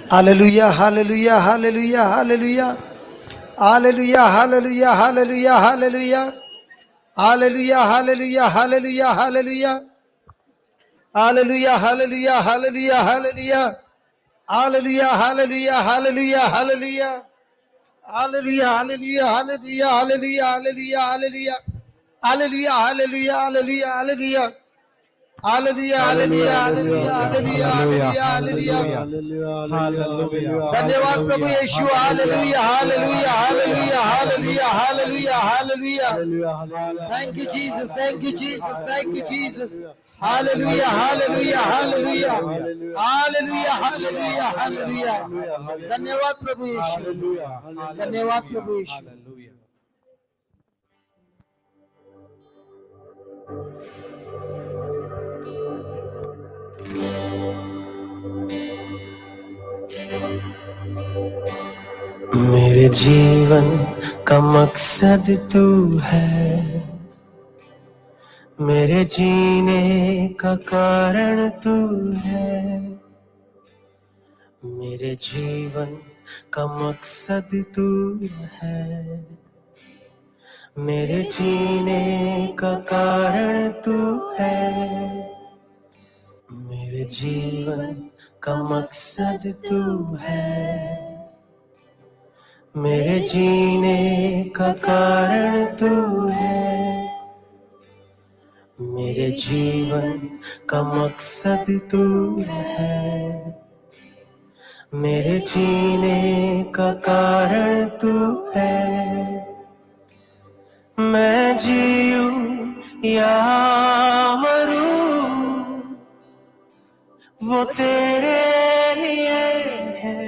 Hallelujah, hallelujah, hallelujah, hallelujah. Hallelujah, hallelujah, hallelujah, hallelujah. Hallelujah, hallelujah, hallelujah, hallelujah. Hallelujah, hallelujah, hallelujah, hallelujah. Hallelujah, hallelujah, hallelujah, hallelujah. Hallelujah, hallelujah, hallelujah, hallelujah, hallelujah, hallelujah. Hallelujah, hallelujah, hallelujah, hallelujah. Hallelujah, hallelujah, hallelujah, hallelujah, hallelujah, hallelujah. धन्यवाद प्रभु यीशु, hallelujah hallelujah hallelujah hallelujah hallelujah hallelujah. Thank you Jesus, thank you Jesus, thank you Jesus. Hallelujah hallelujah hallelujah hallelujah hallelujah hallelujah. धन्यवाद प्रभु यीशु, धन्यवाद प्रभु यीशु. मेरे जीवन का मकसद तू है, मेरे जीने का कारण तू है। मेरे जीवन का मकसद तू है, मेरे जीने का कारण तू है। मेरे जीवन का मकसद तू है, मेरे जीने का कारण तू है। मेरे जीवन का मकसद तू है, मेरे जीने का कारण तू है। मैं जीऊं या मरूं वो तेरे लिए है,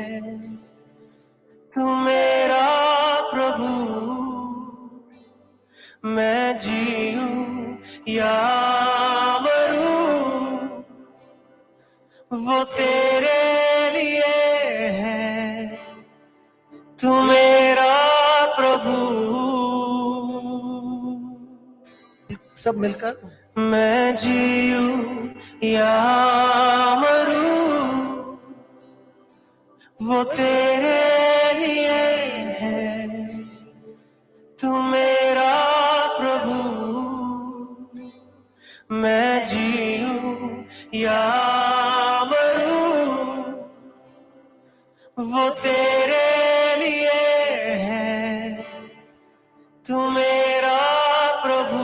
तू मेरा प्रभु। मैं जीऊं या मरूं वो तेरे लिए है, तू मेरा प्रभु। सब मिलकर मैं जीऊं या मरूं वो तेरे लिए है, तू मेरा प्रभु। मैं जीऊं या मरूं वो तेरे लिए है, तू मेरा प्रभु।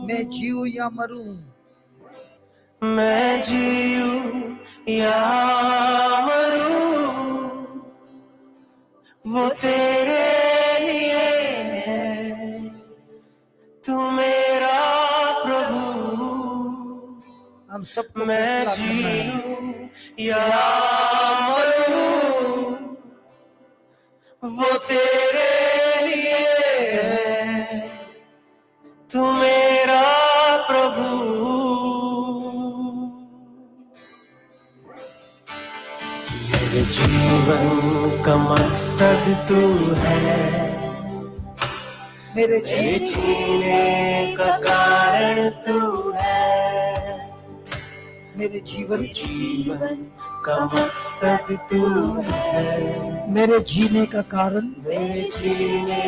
मैं जीऊं या मरूं, मैं जीऊं या मरूं वो तेरे लिए है, तू मेरा प्रभु। हम सबको मैं फैसला करना है. जीऊं या मरूं वो तेरे लिए है, तू मेरा प्रभु। मेरे जीवन का मकसद तू है, मेरे मेरे जीने का कारण तू है। मेरे जीवन का मकसद तू है, मेरे जीने का कारण मेरे जीने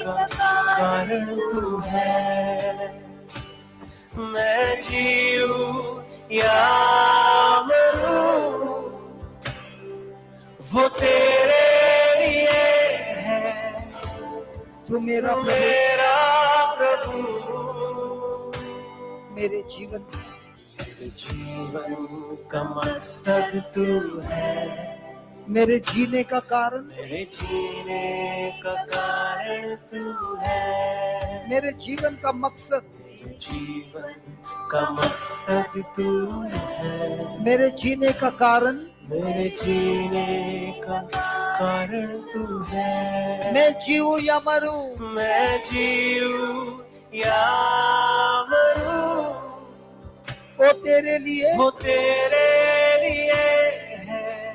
का कारण तू है। मैं जीऊं या मरूं वो तेरे लिए है, तू मेरा प्रभु। मेरे जीवन का मकसद तू है, मेरे जीने का कारण मेरे जीने का कारण तू है। मेरे जीवन का मकसद जीवन का मकसद तू है, मेरे जीने का कारण मेरे जीने का कारण तू है। मैं जीऊं या मरूं, मैं जीऊं या मरूं वो तेरे लिए वो तेरे लिए है,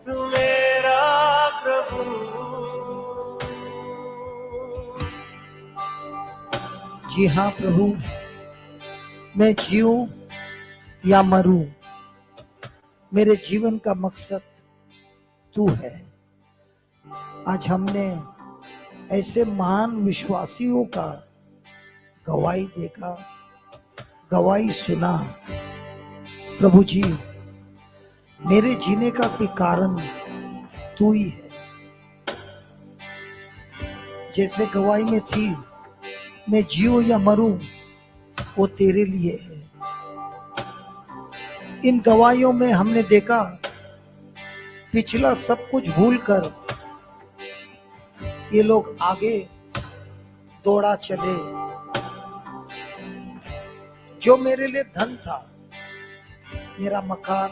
तू मेरा प्रभु। जी हाँ प्रभु, मैं जीऊं या मरूं मेरे जीवन का मकसद तू है। आज हमने ऐसे महान विश्वासियों का गवाही देखा, गवाही सुना। प्रभु जी, मेरे जीने का कोई कारण तू ही है। जैसे गवाही में थी, मैं जीऊं या मरूं वो तेरे लिए है। इन गवाहियों में हमने देखा पिछला सब कुछ भूलकर ये लोग आगे दौड़ा चले। जो मेरे लिए धन था, मेरा मकान,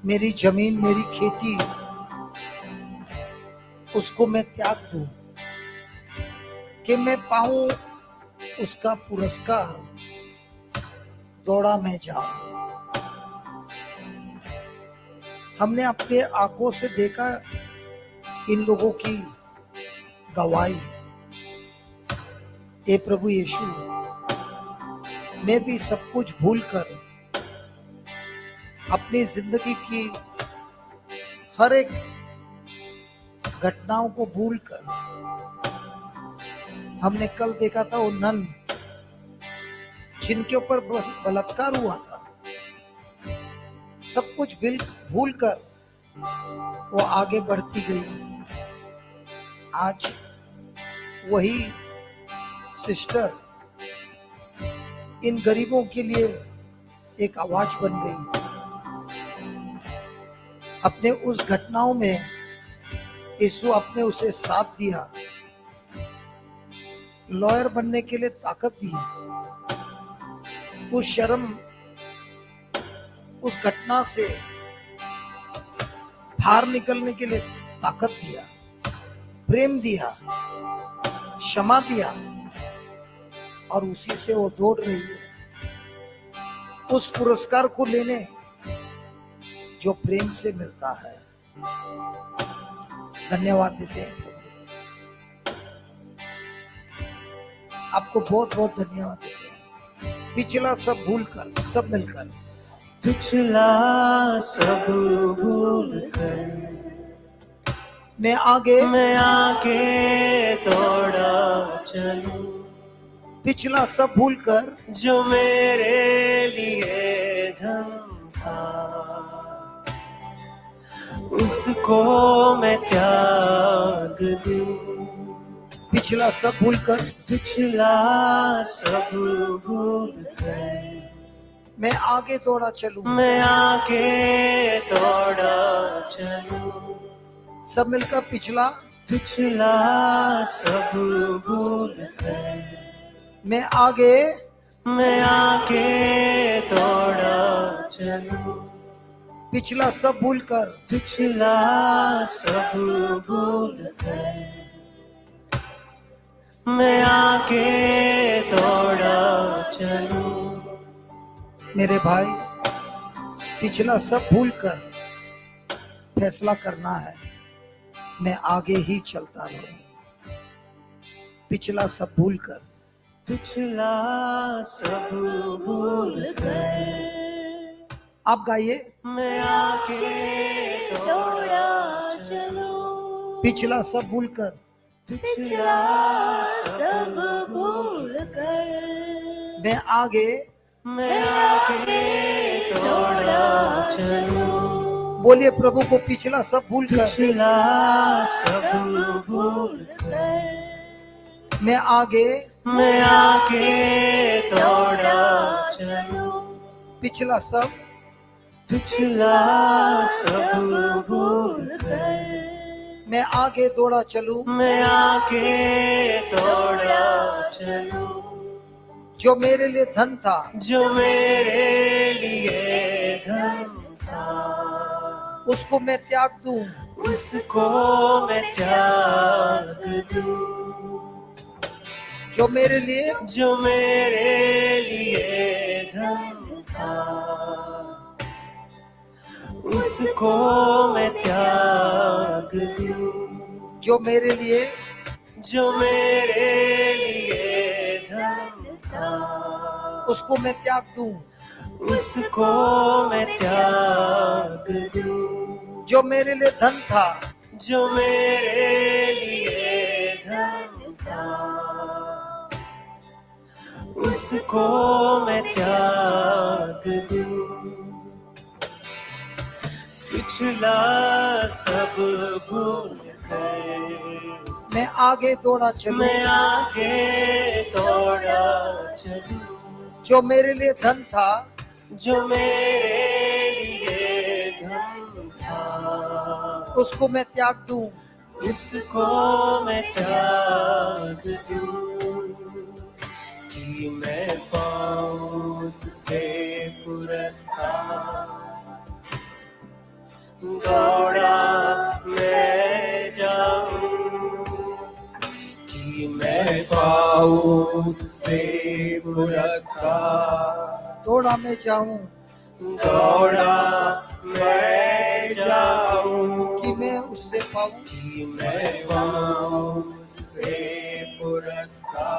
मेरी जमीन, मेरी खेती, उसको मैं त्याग दूं कि मैं पाऊं उसका पुरस्कार, दौड़ा मैं जाऊं। हमने अपने आंखों से देखा इन लोगों की गवाही। ए प्रभु यीशु, मैं भी सब कुछ भूलकर अपनी जिंदगी की हर एक घटनाओं को भूलकर, हमने कल देखा था वो नन जिनके ऊपर बलात्कार हुआ था, सब कुछ भूलकर वो आगे बढ़ती गई। आज वही सिस्टर इन गरीबों के लिए एक आवाज बन गई। अपने उस घटनाओं में यीशु अपने उसे साथ दिया, लॉयर बनने के लिए ताकत दी, उस शर्म, उस घटना से बाहर निकलने के लिए ताकत दिया, प्रेम दिया, क्षमा दिया, और उसी से वो दौड़ रही है उस पुरस्कार को लेने जो प्रेम से मिलता है। धन्यवाद देते हैं प्रभु, आपको बहुत बहुत धन्यवाद देते हैं। पिछला सब भूलकर, सब मिलकर, पिछला सब भूल कर मैं आगे दौड़ा चलूं। पिछला सब भूलकर जो मेरे लिए धन था, उसको मैं त्याग दूं। पिछला सब भूलकर, पिछला सब भूल कर मैं आगे दौड़ा चलूं। मैं आगे दौड़ा चलूं। सब मिलकर पिछला सब भूल कर मैं आगे दौड़ा चलूं। पिछला सब भूलकर सब भूल कर मैं आगे दौड़ा चलूं। मेरे भाई, पिछला सब भूलकर फैसला करना है, मैं आगे ही चलता रहूं। पिछला सब भूलकर, पिछला सब भूल कर आप गाइए। मैं आगे दौड़ा चलूं। पिछला सब भूलकर, पिछला सब भूल कर मैं आगे दौड़ा चलूं। बोलिए प्रभु को, पिछला सब भूलकर पिछला सब भूल कर मैं आगे दौड़ा चलूं। पिछला सब भूल कर मैं आगे दौड़ा चलूं। मैं आगे दौड़ा चलूं। जो मेरे लिए धन था, जो मेरे लिए धन था, उसको मैं त्याग दूं। उसको मैं त्याग दूं। जो मेरे लिए धन था, उसको मैं त्याग दूं। जो मेरे लिए धन था, उसको मैं त्याग दूं। उसको मैं त्याग दूं। जो मेरे लिए धन था, जो मेरे लिए धन था, उसको मैं त्याग दूं। पिछला सब भूल कर मैं आगे दौड़ा चलूं। मैं आगे दौड़ा चलूं। जो मेरे लिए धन था, जो मेरे लिए धन था, उसको मैं त्याग दूं। उसको मैं त्याग दूं। कि मैं पाऊं उससे पुरस्कार, दौड़ा मैं जाऊं। कि मैं पाऊं उससे पुरस्कार, दौड़ा मैं जाऊं। दौड़ा मैं जाऊं। कि मैं उससे पाऊं। कि मैं पाऊं उससे पुरस्कार,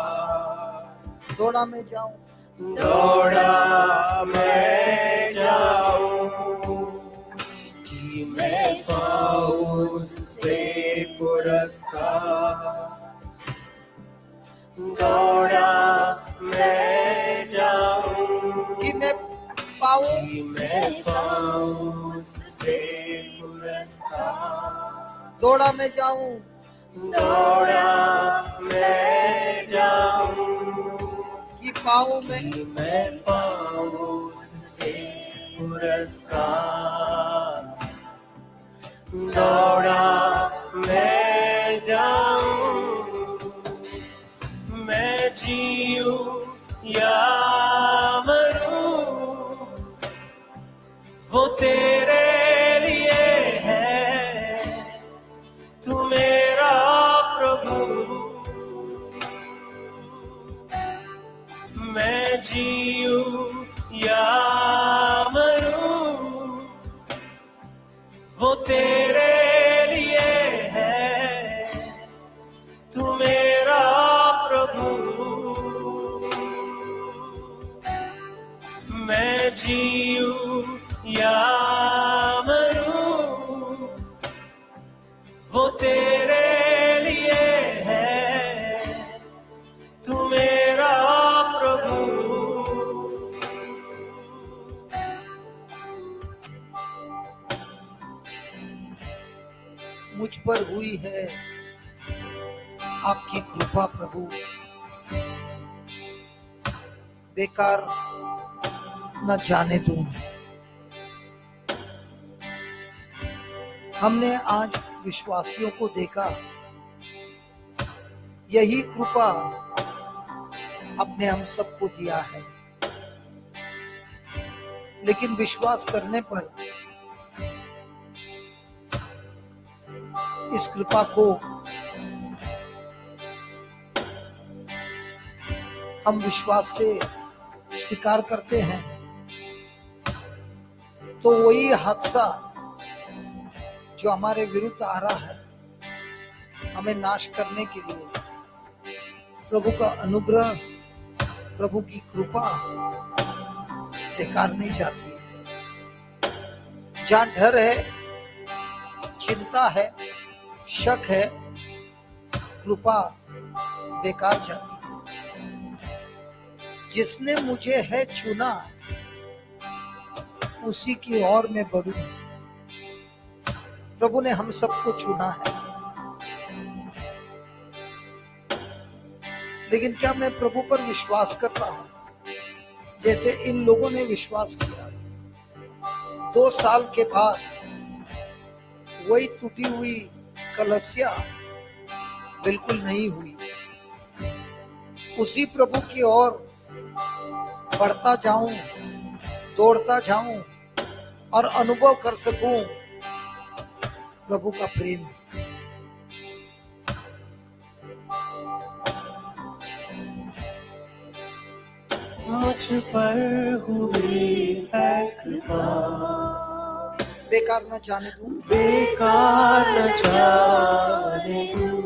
दौड़ा मैं जाऊं। दौड़ा मैं जाऊं। कि मैं पाऊं उससे पुरस्कार, दौड़ा मैं जाऊं। कि मैं पाऊं। कि मैं पाऊं उससे पुरस्कार, दौड़ा मैं जाऊं। दौड़ा मैं जाऊं। कि पाऊं मैं। कि मैं पाऊं उससे पुरस्कार, दौड़ा मैं जाऊं। मैं जीऊं या मरूं, वो तेरे लिए है। तू मेरा प्रभु। मैं जीऊं या मरूं, वो तेरे लिए है। तू मेरा प्रभु। मैं जीऊं या मरूं, वो तेरे लिए है। तू मेरा प्रभु। मुझ पर हुई है आपकी कृपा प्रभु, बेकार न जाने दूं। हमने आज विश्वासियों को देखा, यही कृपा अपने हम सबको दिया है, लेकिन विश्वास करने पर इस कृपा को हम विश्वास से स्वीकार करते हैं, तो वही हादसा जो हमारे विरुद्ध आ रहा है, हमें नाश करने के लिए प्रभु का अनुग्रह, प्रभु की कृपा बेकार नहीं जाती है। जहां डर है, चिंता है, शक है, कृपा बेकार जाती है। जिसने मुझे है चुना, उसी की ओर मैं बढ़ूं। प्रभु ने हम सबको चुना है, लेकिन क्या मैं प्रभु पर विश्वास करता हूं जैसे इन लोगों ने विश्वास किया? 2 साल के बाद वही टूटी हुई कलसिया बिल्कुल नहीं हुई। उसी प्रभु की ओर बढ़ता जाऊं, दौड़ता जाऊं और अनुभव कर सकूं प्रभु का प्रेम। मुझ पर हुई है कृपा, बेकार न जाने दूं। बेकार न जाने दूं।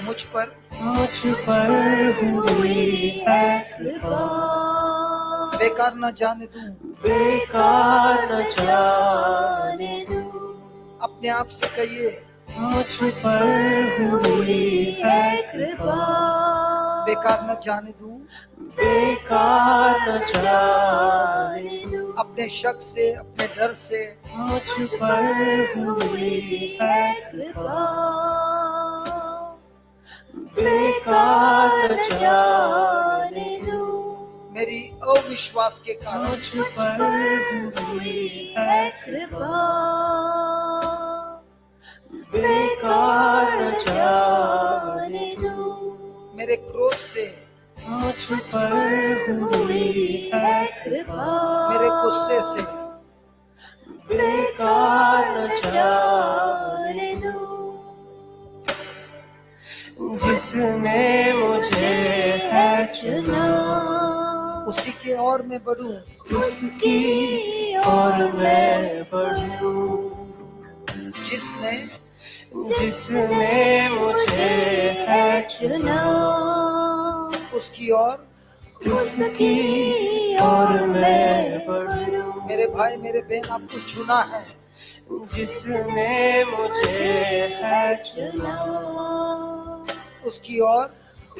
मुझ पर हुई है कृपा, बेकार न जाने दूं, बेकार न जाने दूं। अपने आप से कहिए, मुझ पर हुई है कृपा, बेकार न जाने दूं, बेकार न जाने दूं। अपने शक से, अपने डर से, मुझ पर हुई है कृपा, बेकार न जाने दूं। मेरी अविश्वास के कारण मुझ पर हुई है कृपा, बेकार न जाने दूं। मेरे क्रोध से, मुझ पर हुई है कृपा, मेरे गुस्से से, बेकार न जाने दूं। जिसने मुझे है चुना, उसी की ओर मैं बढ़ूं, उसकी ओर मैं बढ़ूं। जिसने मुझे है चुना, उसकी ओर, उसकी ओर मैं बढ़ूं। मेरे भाई मेरे बहन आपको चुना है, जिसने मुझे है चुना, उसकी ओर,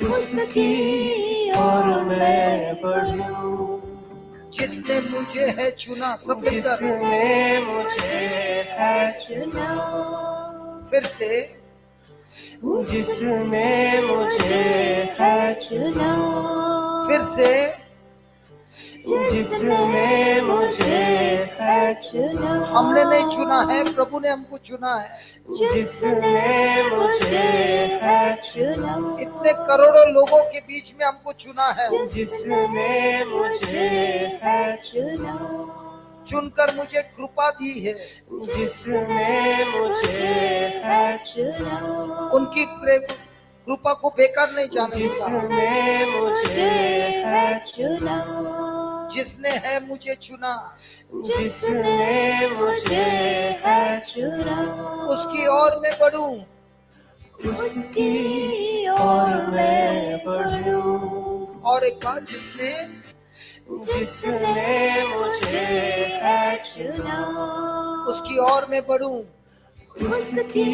उसकी ओर मैं बढ़ूं। जिसने मुझे है चुना, सब मिलकर जिसने मुझे है चुना, फिर से, जिसने मुझे है चुना, फिर से, जिसने मुझे है चुना। हमने नहीं चुना है, प्रभु ने हमको चुना है। जिसने मुझे है चुना, इतने करोड़ों लोगों के बीच में हमको चुना है, जिसने मुझे है चुना, चुनकर मुझे कृपा दी है, जिसने मुझे है चुना, उनकी कृपा को बेकार नहीं जाने दूंगा। जिसने मुझे है चुना, जिसने है मुझे चुना, जिसने मुझे है चुना, उसकी ओर मैं बढ़ूं, उसकी ओर मैं बढ़ूं। और एक बात, जिसने मुझे है चुना, उसकी ओर मैं बढ़ूं, उसकी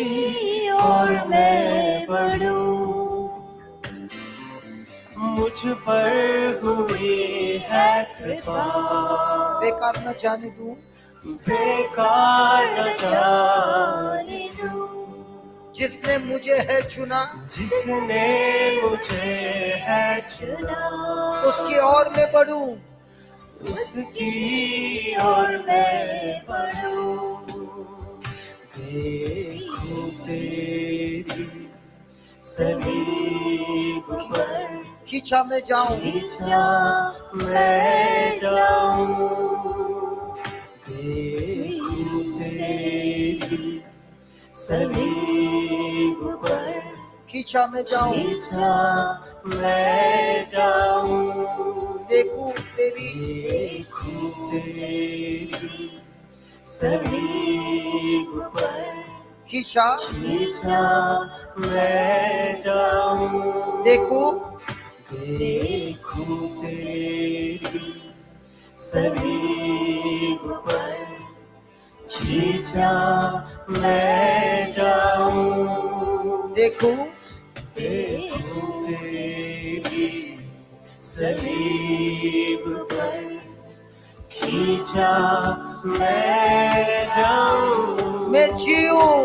ओर मैं बढ़ूं। मुझ पर हुई है कृपा, बेकार न जाने दूं, बेकार न जाने दूं। जिसने मुझे है चुना, जिसने मुझे है चुना, उसकी ओर मैं बढ़ूं, उसकी ओर मैं बढ़ूं। देखूं तेरी सलीब पर, खींचा मैं जाऊं, खींचा मैं जाऊं। देखूं तेरी सलीब पर, खींचा मैं जाऊं, खींचा मैं जाऊं। देखूं तेरी, देखूं तेरी सलीब पर, खींचा, खींचा मैं जाऊं। देखूं देखूं तेरी सलीब पर, खींचा मैं जाऊं। देखूं देखूं तेरी सलीब पर, खींचा मैं जाऊं। मैं जीऊं,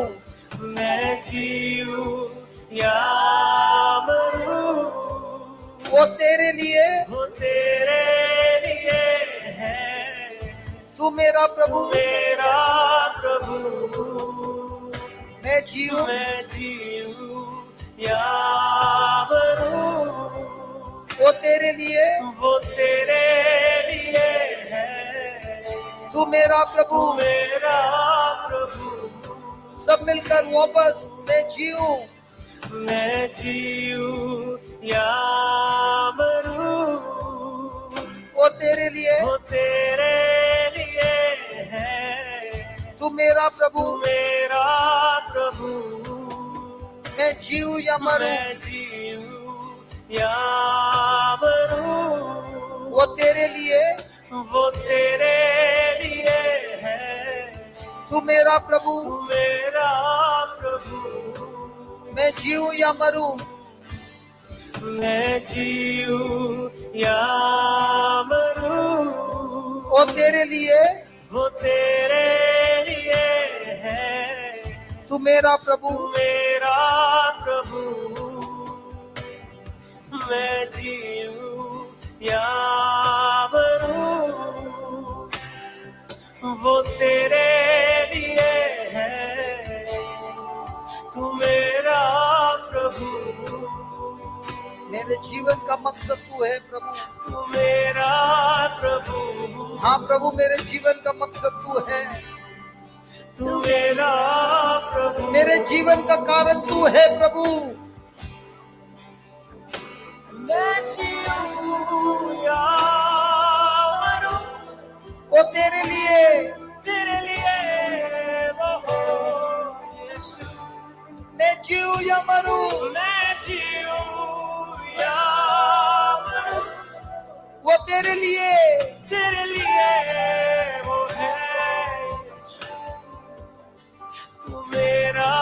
मैं जीऊं या मरूं, वो तेरे लिए, वो तेरे लिए है। तू मेरा तू प्रभु, मेरा प्रभु, मैं जीऊं, मैं जीऊं या मरूं, वो तेरे लिए, वो तेरे लिए है। तू मेरा तू प्रभु। मेरा प्रभु, सब मिलकर वापस, मैं जीऊं, मैं जीऊं या मरूं, वो तेरे लिए, वो तेरे लिए है। तू मेरा तू प्रभु, मेरा प्रभु, मैं जीऊं या मरूं, मैं जीऊं या मरूं, वो तेरे लिए, वो तेरे लिए है, तू मेरा प्रभु, तू मेरा प्रभु। मैं जीऊं या मरूं, मैं जीऊं या मरूं, वो तेरे लिए, वो तेरे लिए है, तू मेरा प्रभु, तू मेरा प्रभु। मैं जीऊं या मरूं, वो तेरे लिए है, तू मेरा प्रभु। मेरे जीवन का मकसद तू है प्रभु। तू मेरा प्रभु, हाँ प्रभु, मेरे जीवन का मकसद तू है, तू मेरा प्रभु। मेरे जीवन का कारण तू है प्रभु। मैं जीऊं या मरूं, वो तेरे लिए, तेरे लिए वो हो यीशु। मैं जीऊं या मरूं, मैं जीऊं या मरूं, वो तेरे लिए, तेरे लिए वो है यीशु। तू मेरा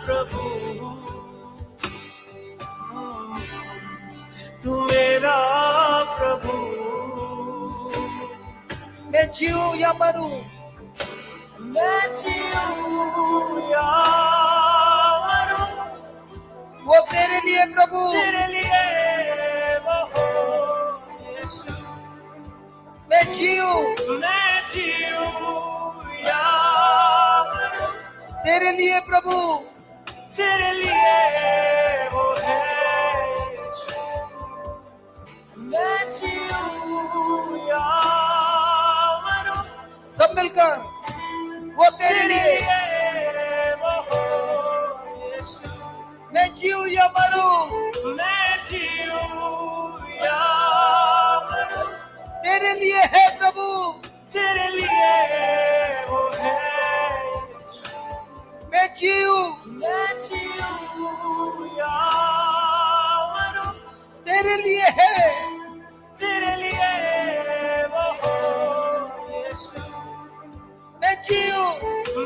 प्रभु, तू मेरा प्रभु। मैं जीऊं या मरूं, मैं जीऊं या मरूं, वो तेरे लिए प्रभु। तेरे लिए वो हो यीशु। मैं जीऊं, मैं जीऊं या मरूं, तेरे लिए प्रभु। तेरे लिए वो है यीशु। मैं जीऊं या मरूं, सब मिलकर, वो तेरे तेरे लिए, लिए वो हो यीशु। मैं जीऊं या मरूं, मैं जीऊं या मरूं, तेरे लिए है प्रभु। तेरे लिए वो है यीशु। मैं जीऊं, मैं जीऊं या मरूं, तेरे लिए है, तेरे लिए वो हो यीशु। मैं जीऊं,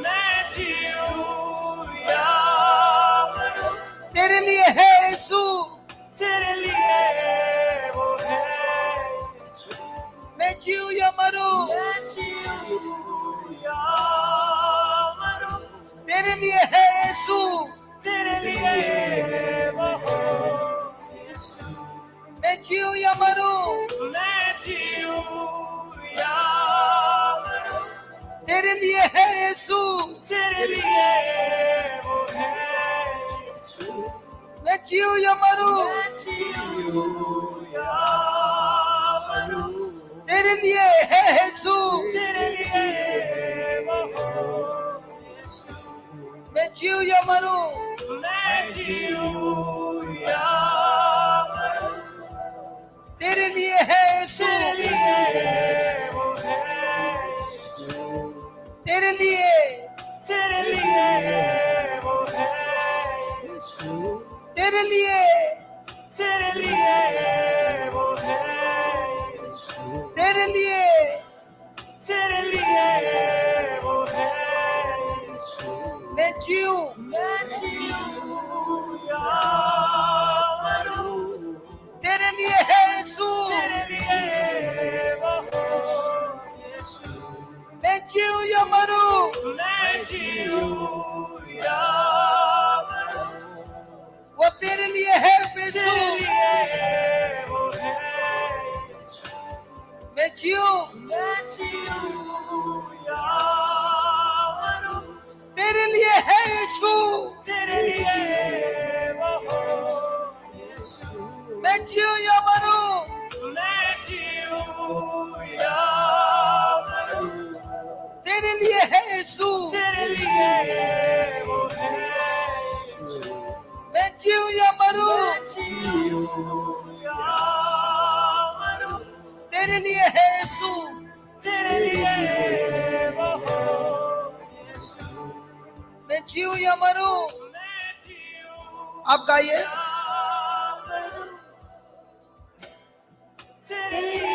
मैं जीऊं या मरूं, तेरे लिए है यीशु। तेरे लिए वो है यीशु। मैं जीऊं या मरूं, मैं जीऊं या मरूं, तेरे लिए है यीशु। तेरे लिए वो हो यीशु। मैं जीऊं या मरूं, मैं जीऊं या मरूं, तेरे लिए है यीशु। तेरे लिए वो है यीशु। मैं जीऊं या मरूं, मैं जीऊं या मरूं, तेरे लिए है यीशु। तेरे लिए वो हो यीशु। मैं जीऊं या मरूं, मैं जीऊं या मरूं, तेरे लिए है यीशु। तेरे लिए वो है यीशु। तेरे लिए, तेरे लिए वो है यीशु। तेरे लिए, तेरे लिए वो है यीशु। तेरे लिए, तेरे लिए वो है यीशु। मैं जीऊं, मैं जीऊं या मरूं, तेरे लिए है यीशु। तेरे लिए वो हो यीशु। मैं जीऊं या मरूं, मैं जीऊं या मरूं, वो तेरे लिए है यीशु। तेरे लिए वो है यीशु। मैं जीऊं, मैं जीऊं या मरूं, तेरे लिए है यीशु। तेरे लिए वो हो यीशु। मैं जीऊं या मरूं, मैं जीऊं या मरूं, तेरे लिए है यीशु। तेरे लिए वो है यीशु। मैं जीऊं या मरूं, मैं जीऊं या मरूं, तेरे लिए है यीशु। तेरे लिए वो हो यीशु। मैं जीऊं या मरूं। मैं जीऊं आप गाइए। या मरूं, तेरे लिए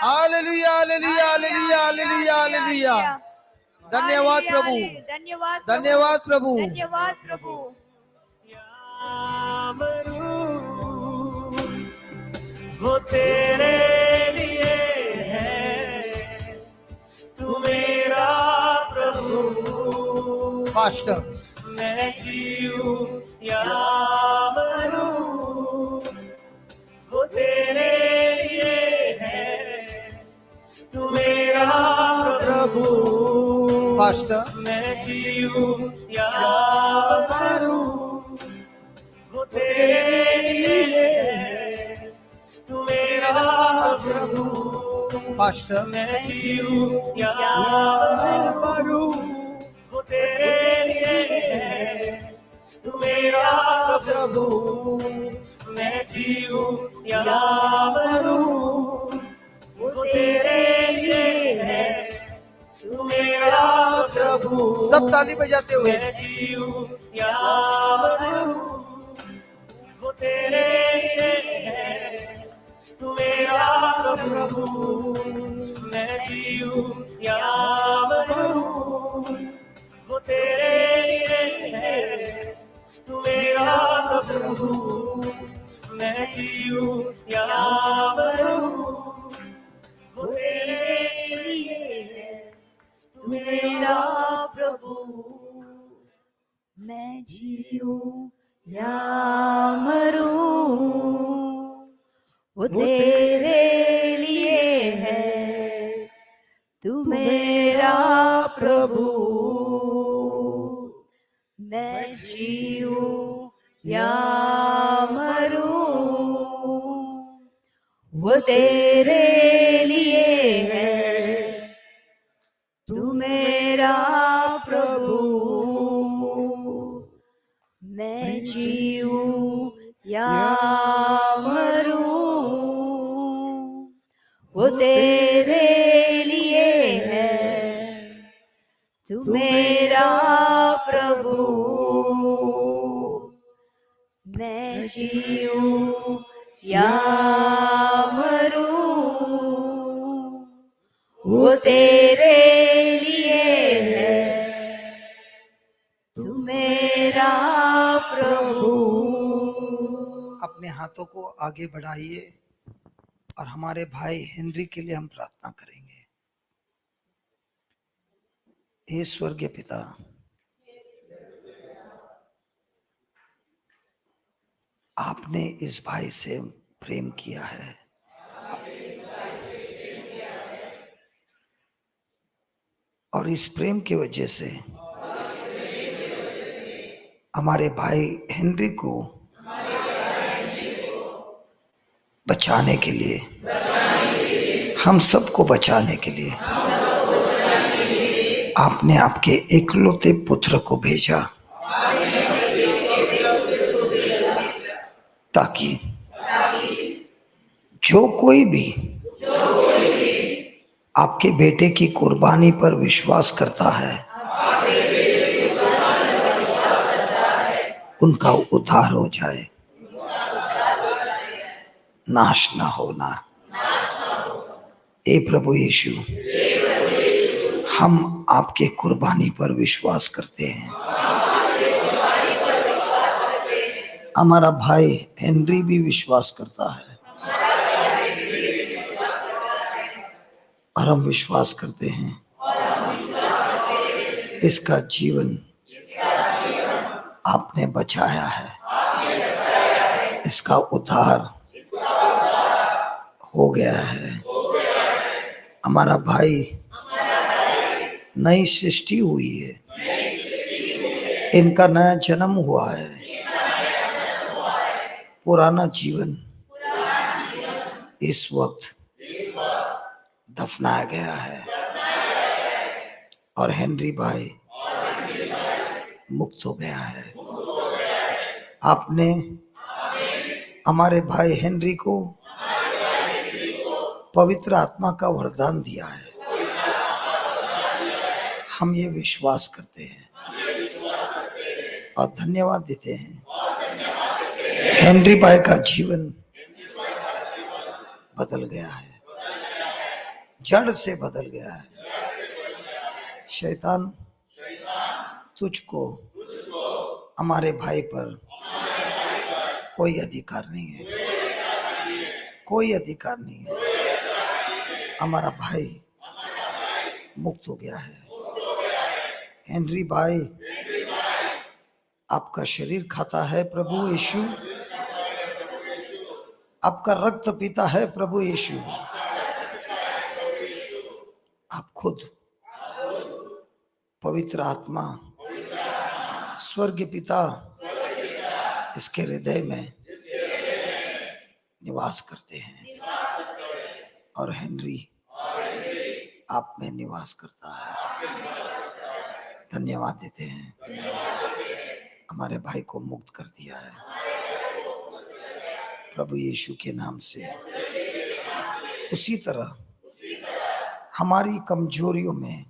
hallelujah hallelujah hallelujah hallelujah hallelujah. धन्यवाद प्रभु, धन्यवाद धन्यवाद प्रभु। धन्यवाद प्रभु। यामरू वो तेरे लिए है, तू मेरा प्रभु। पास्टर मैं जीऊं या मरूं, वो तेरे लिए है, तू मेरा प्रभु। पास्टर मैं जीऊं या मरूं, वो तेरे लिए है, तू मेरा प्रभु। पास्टर मैं जीऊं या मरूं, वो तेरे लिए है, तू मेरा प्रभु। मैं जीऊं या मरूं, वो तेरे लिए है, तू मेरा प्रभु। सब ताली बजाते हुए। मैं जीऊं या मरूं, वो तेरे लिए है, तू मेरा प्रभु। मैं जीऊं या मरूं, वो तेरे लिए है, तू मेरा प्रभु। मैं जीऊं या मरूं, वो तेरे लिए है, तू मेरा प्रभु। मैं जीऊं या मरूं, वो तेरे लिए है, तू मेरा प्रभु। मैं जीऊं या मरूं, वो तेरे लिए है, तू मेरा प्रभु। मैं जीऊं या मरूं, वो तेरे लिए है, तू मेरा प्रभु। मैं जीऊं या मरूं, वो तेरे लिए है, तू मेरा प्रभु। अपने हाथों को आगे बढ़ाइए और हमारे भाई हेनरी के लिए हम प्रार्थना करेंगे। हे स्वर्गीय पिता, आपने इस भाई से प्रेम किया है, और इस प्रेम की वजह से हमारे भाई हेनरी को बचाने के लिए, हम सबको बचाने के लिए आपने आपके एकलौते पुत्र को भेजा, ताकि जो कोई भी आपके बेटे की कुर्बानी पर विश्वास करता है, उनका उद्धार हो जाए, नाश ना होना। हे प्रभु यीशु, हम आपके कुर्बानी पर विश्वास करते हैं। हमारा भाई हेनरी भी विश्वास करता है, और हम विश्वास करते हैं इसका जीवन आपने बचाया है, इसका उद्धार हो गया है। हमारा भाई नई सृष्टि हुई है, इनका नया जन्म हुआ है। पुराना जीवन इस वक्त दफनाया गया है, और हेनरी भाई मुक्त हो गया है। आपने हमारे भाई हेनरी को पवित्र आत्मा का वरदान दिया है, हम ये विश्वास करते हैं और धन्यवाद देते हैं। हेनरी भाई का जीवन बदल गया है, जड़ से बदल गया है। शैतान तुझको हमारे भाई पर कोई अधिकार नहीं है, कोई अधिकार नहीं है। हमारा भाई मुक्त हो गया है। हेनरी भाई, आपका शरीर खाता है प्रभु यीशु, आपका रक्त पीता है प्रभु यीशु। आप खुद पवित्र आत्मा स्वर्ग पिता इसके हृदय में निवास करते हैं और हेनरी आप में निवास करता है। धन्यवाद देते हैं, हमारे भाई को मुक्त कर दिया है प्रभु यीशु के नाम से। उसी तरह हमारी कमजोरियों में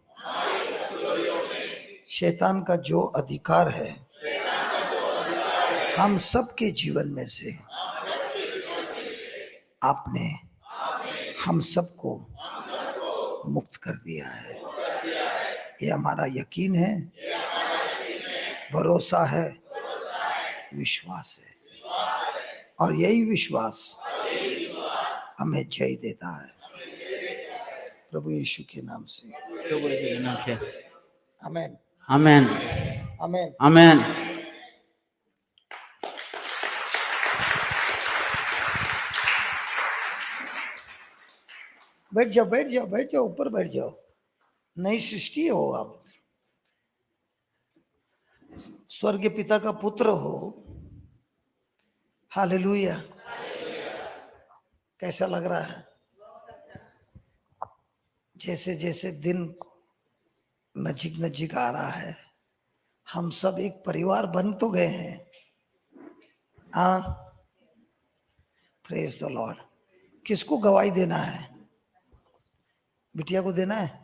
शैतान का जो अधिकार है, हम सबके जीवन में से आपने हम सबको मुक्त कर दिया है। ये हमारा यकीन है, भरोसा है, विश्वास है, और यही विश्वास हमें जय देता है प्रभु यीशु के नाम से। आमेन, आमेन, आमेन। आमेन। बैठ जाओ, बैठ जाओ, बैठ जाओ, ऊपर बैठ जाओ। नई सृष्टि हो आप, स्वर्ग पिता का पुत्र हो। हालेलुया। कैसा लग रहा है? जैसे जैसे दिन नजीक नजीक आ रहा है, हम सब एक परिवार बन तो गए हैं। हाँ, प्रेज द लॉर्ड। किसको गवाही देना है? बिटिया को देना है?